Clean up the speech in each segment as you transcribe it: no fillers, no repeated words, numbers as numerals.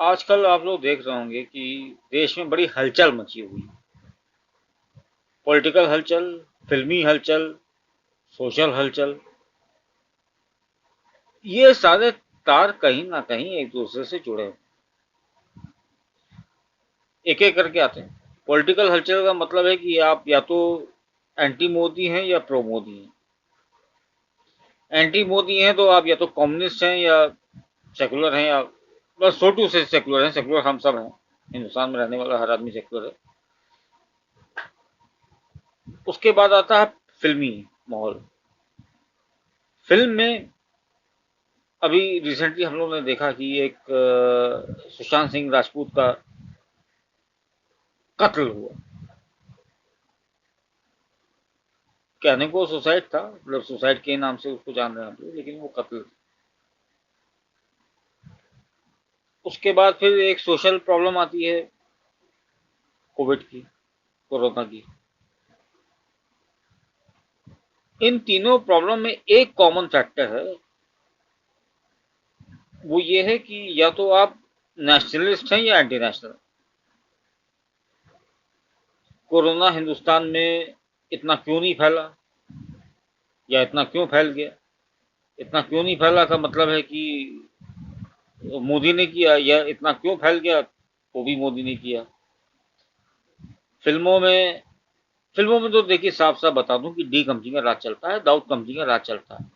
आजकल आप लोग देख रहे होंगे कि देश में बड़ी हलचल मची हुई है। पॉलिटिकल हलचल, फिल्मी हलचल, सोशल हलचल, ये सारे तार कहीं ना कहीं एक दूसरे से जुड़े हैं। एक एक करके आते हैं। पॉलिटिकल हलचल का मतलब है कि आप या तो एंटी मोदी हैं या प्रो मोदी हैं। एंटी मोदी हैं तो आप या तो कम्युनिस्ट हैं या सेकुलर हैं, या बस छोटू से सेकुलर हैं। सेकुलर हम सब हैं, हिंदुस्तान में रहने वाला हर आदमी सेकुलर है। उसके बाद आता है फिल्मी माहौल। फिल्म में अभी रिसेंटली हम लोग ने देखा कि एक सुशांत सिंह राजपूत का कत्ल हुआ। कहने को सुसाइड था, मतलब सुसाइड के नाम से उसको जान रहे हैं हम लोग, लेकिन वो कत्ल। उसके बाद फिर एक सोशल प्रॉब्लम आती है, कोविड की, कोरोना की। इन तीनों प्रॉब्लम में एक कॉमन फैक्टर है, वो ये है कि या तो आप नेशनलिस्ट हैं या एंटी नेशनल। कोरोना हिंदुस्तान में इतना क्यों नहीं फैला, या इतना क्यों फैल गया? इतना क्यों नहीं फैला का मतलब है कि मोदी ने किया, या इतना क्यों फैल गया वो भी मोदी ने किया। फिल्मों में फिल्मों में तो देखिए साफ साफ बता दूं कि डी कंपनी का राज चलता है, दाऊद कंपनी का राज चलता है।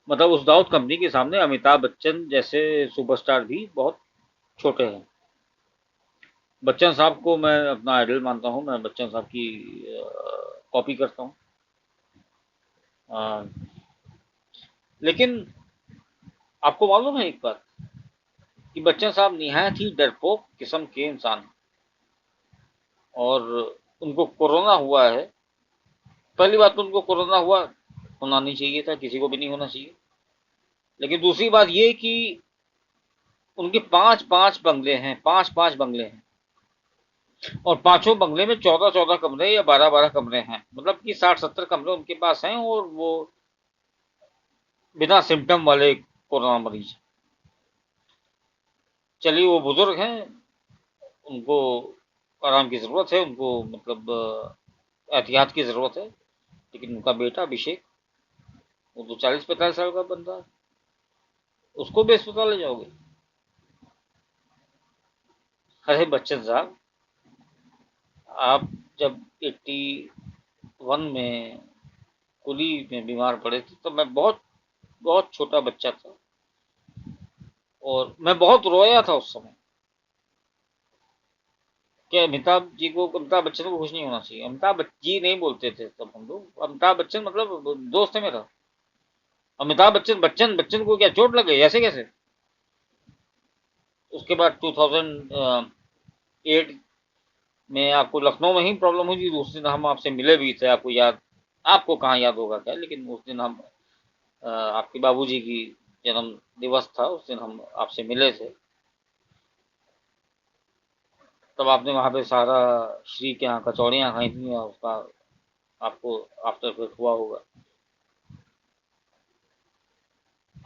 मतलब उस दाऊद कंपनी के सामने अमिताभ बच्चन जैसे सुपरस्टार भी बहुत छोटे हैं। बच्चन साहब को मैं अपना आइडल मानता हूँ, मैं बच्चन साहब की कॉपी करता हूँ। लेकिन आपको मालूम है एक बात, कि बच्चन साहब निहायत ही डरपोक किस्म के इंसान हैं। और उनको कोरोना हुआ है। पहली बात तो उनको कोरोना हुआ, होना नहीं चाहिए था, किसी को भी नहीं होना चाहिए। लेकिन दूसरी बात ये कि उनके पांच पांच बंगले हैं, पांच पांच बंगले हैं, और पांचों बंगले में 14-14 कमरे या 12-12 कमरे हैं। मतलब कि 60-70 कमरे उनके पास हैं, और वो बिना सिम्टम वाले कोरोना मरीज। चलिए वो बुजुर्ग हैं, उनको आराम की जरूरत है, उनको मतलब एहतियात की जरूरत है। लेकिन उनका बेटा अभिषेक, वो तो 40-45 साल का बंदा है, उसको भी अस्पताल ले जाओगे? अरे बच्चन साहब, आप जब 81 में कुली में बीमार पड़े थे तो मैं बहुत बहुत छोटा बच्चा था, और मैं बहुत रोया था उस समय कि अमिताभ बच्चन को कुछ नहीं होना चाहिए। अमिताभ जी नहीं बोलते थे तब हम लोग, अमिताभ बच्चन मतलब दोस्त है मेरा। अमिताभ बच्चन बच्चन बच्चन को क्या चोट लग गई, ऐसे कैसे? उसके बाद 2008 में आपको लखनऊ में ही प्रॉब्लम हुई थी। उस दिन हम आपसे मिले भी थे, आपको याद? आपको कहाँ याद होगा क्या, लेकिन उस दिन हम आपके बाबूजी की जन्म दिवस था, उस दिन हम आपसे मिले थे। तब आपने वहाँ पे सारा श्री के यहाँ कचौड़ियाँ खाई थी, और उसका आपको आफ्टर इफेक्ट हुआ होगा।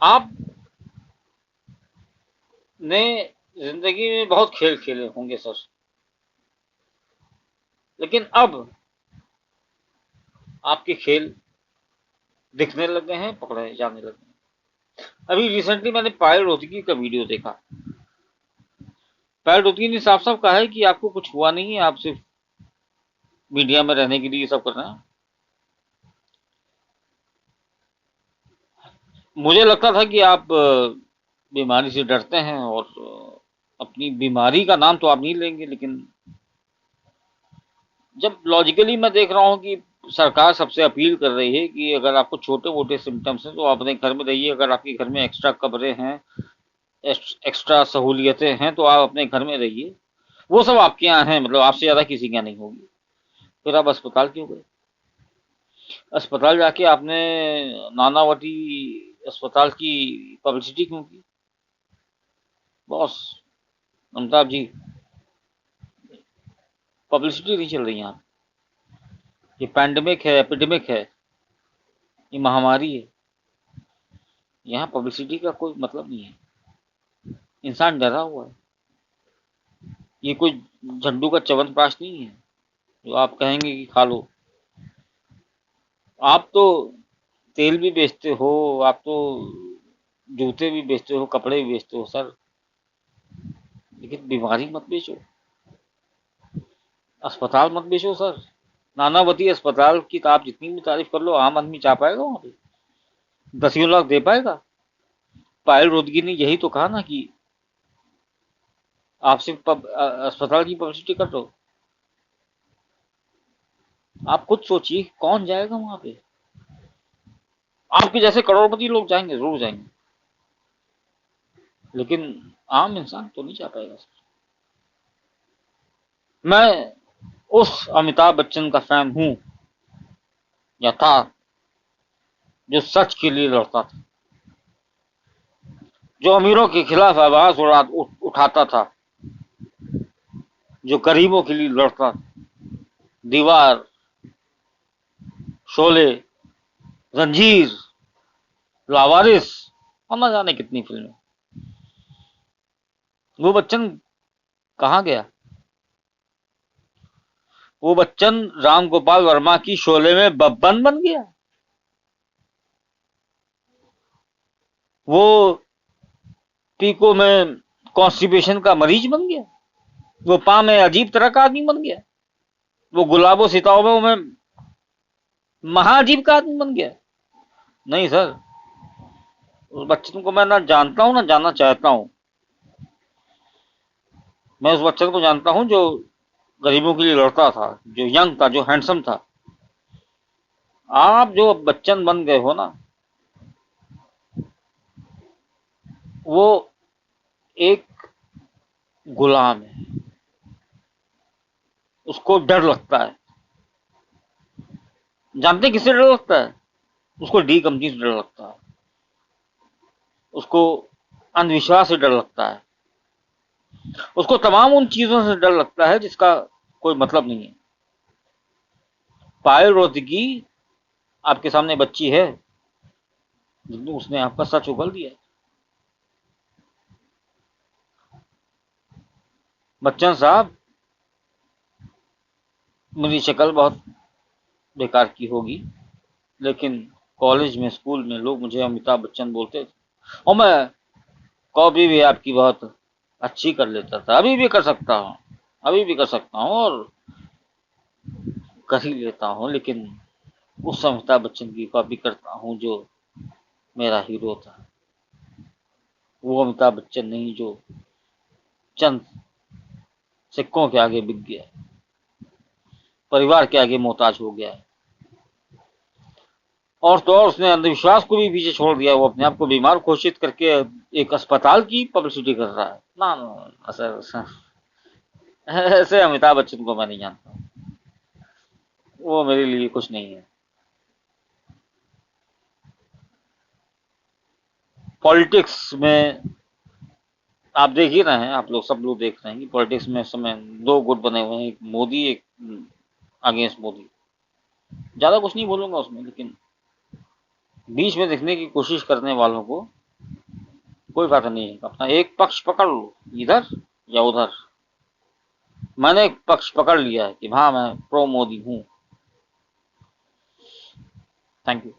आपने जिंदगी में बहुत खेल खेले होंगे सर, लेकिन अब आपके खेल दिखने लगे हैं, पकड़े जाने लगे हैं। अभी रिसेंटली मैंने पायल रोहतगी का वीडियो देखा। पायल रोहतगी ने साफ साफ कहा है कि आपको कुछ हुआ नहीं है, आप सिर्फ मीडिया में रहने के लिए ये सब कर रहे हैं। मुझे लगता था कि आप बीमारी से डरते हैं, और अपनी बीमारी का नाम तो आप नहीं लेंगे, लेकिन जब लॉजिकली मैं देख रहा हूँ कि सरकार सबसे अपील कर रही है कि अगर आपको छोटे मोटे सिम्टम्स हैं तो आप अपने घर में रहिए। अगर आपके घर में एक्स्ट्रा कमरे हैं, एक्स्ट्रा सहूलियतें हैं, तो आप अपने घर में रहिए। वो सब आपके यहाँ है, मतलब आपसे ज्यादा किसी के यहाँ नहीं होगी। फिर आप अस्पताल क्यों गए? अस्पताल जाके आपने नानावटी अस्पताल की पब्लिसिटी क्यों की? बॉस, अमिताभ जी, पब्लिसिटी नहीं चल रही यहाँ। ये पैंडमिक है, एपिडेमिक है, ये महामारी है। यहाँ पब्लिसिटी का कोई मतलब नहीं है। इंसान डरा हुआ है। ये कोई झंडू का च्यवनप्राश नहीं है जो आप कहेंगे कि खा लो। आप तो तेल भी बेचते हो, आप तो जूते भी बेचते हो, कपड़े भी बेचते हो सर, लेकिन बीमारी मत बेचो, अस्पताल मत बेचो सर। नानावती अस्पताल की तो आप जितनी भी तारीफ कर लो, आम आदमी जा पाएगा वहां पे? 10 लाख दे पाएगा? पायल रोदगी ने यही तो कहा ना कि आप सिर्फ अस्पताल की पब्लिसिटी कर दो। आप खुद सोचिए कौन जाएगा वहां पे? आपके जैसे करोड़पति लोग जाएंगे, जरूर जाएंगे, लेकिन आम इंसान तो नहीं जा पाएगा। मैं उस अमिताभ बच्चन का फैन हूं या था जो सच के लिए लड़ता था, जो अमीरों के खिलाफ आवाज उठाता था, जो गरीबों के लिए लड़ता था। दीवार, शोले, जंजीर, लावारिस और न जाने कितनी फिल्में। वो बच्चन कहाँ गया? वो बच्चन राम गोपाल वर्मा की शोले में बब्बन बन गया। वो पीको में कॉन्स्टिपेशन का मरीज बन गया। वो पा में अजीब तरह का आदमी बन गया। वो गुलाबों सितारों में महाअजीब का आदमी बन गया। नहीं सर, उस बच्चन को मैं ना जानता हूं ना जानना चाहता हूं। मैं उस बच्चन को जानता हूं जो गरीबों के लिए लड़ता था, जो यंग था, जो हैंडसम था। आप जो बच्चन बन गए हो ना, वो एक गुलाम है। उसको डर लगता है। जानते किससे डर लगता है? उसको डी कंपनी से डर लगता है। उसको अंधविश्वास से डर लगता है। उसको तमाम उन चीजों से डर लगता है जिसका कोई मतलब नहीं है। पायल रोहतगी आपके सामने बच्ची है, उसने आपका सच उगल दिया। बच्चन साहब, मेरी शक्ल बहुत बेकार की होगी, लेकिन कॉलेज में, स्कूल में लोग मुझे अमिताभ बच्चन बोलते थे, और मैं कॉपी भी आपकी बहुत अच्छी कर लेता था। अभी भी कर सकता हूँ, अभी भी कर सकता हूँ और कर ही लेता हूँ, लेकिन उस अमिताभ बच्चन की कॉपी करता हूँ जो मेरा हीरो था। वो अमिताभ बच्चन नहीं जो चंद सिक्कों के आगे बिक गया, परिवार के आगे मोहताज हो गया है। और तो और उसने अंधविश्वास को भी पीछे छोड़ दिया। वो अपने आप को बीमार घोषित करके एक अस्पताल की पब्लिसिटी कर रहा है। ना ना सर, ऐसे अमिताभ बच्चन को मैं नहीं जानता। वो मेरे लिए कुछ नहीं है। पॉलिटिक्स में आप देख ही रहे हैं, आप लोग सब लोग देख रहे हैं कि पॉलिटिक्स में इस समय दो गुट बने हुए हैं, एक मोदी, एक अगेंस्ट मोदी। ज्यादा कुछ नहीं बोलूंगा उसमें, लेकिन बीच में देखने की कोशिश करने वालों को कोई फायदा नहीं है। अपना एक पक्ष पकड़ लो, इधर या उधर। मैंने एक पक्ष पकड़ लिया है कि हाँ, मैं प्रो मोदी हूं। Thank you.